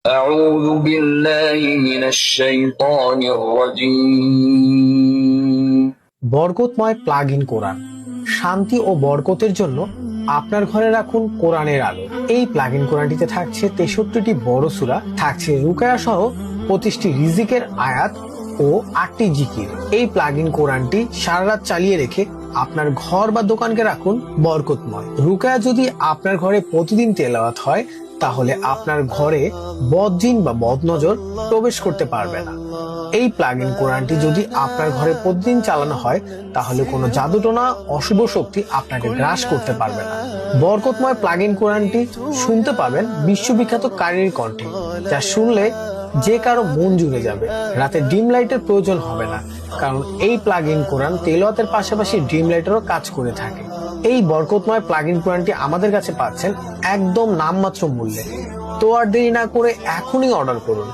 أعوذ بالله من الشيطان الرجيم বরকতময় plug in কোরআন। শান্তি ও বরকতের জন্য আপনার ঘরে রাখুন কোরআনের আলো। এই প্লাগ ইন কোরআনটিতে থাকছে 63টি বড় সূরা, থাকছে রুকায়া সহ 25টি রিজিকের আয়াত ও 8টি জিকির। এই প্লাগ ইন কোরআনটি সারা রাত চালিয়ে রেখে আপনার ঘর বা দোকানকে রাখুন বরকতময়। রুকায়া যদি আপনার ঘরে প্রতিদিন তেলাওয়াত হয় তাহলে আপনার ঘরে বদজিন বা বদনজর প্রবেশ করতে পারবে না। এই প্লাগ ইন কোরআনটি যদি আপনার ঘরে প্রতিদিন চালানো হয় তাহলে কোনো জাদুটোনা অশুভ শক্তি আপনাকে গ্রাস করতে পারবে না। বরকতময় প্লাগ ইন কোরআনটি শুনতে পাবেন বিশ্ববিখ্যাত কারির কণ্ঠে, যা শুনলে যে কারো মন জুড়ে যাবে। রাতে ডিম লাইটের প্রয়োজন হবে না, কারণ এই প্লাগ ইন কোরআন তেলাওয়াতের পাশাপাশি ডিম লাইটেরও কাজ করে থাকে। এই বরকতময় প্লাগ ইন কোরআনটি আমাদের কাছে পাচ্ছেন একদম নামমাত্র মূল্যে। তো আর দেরি না করে এখনই অর্ডার করুন।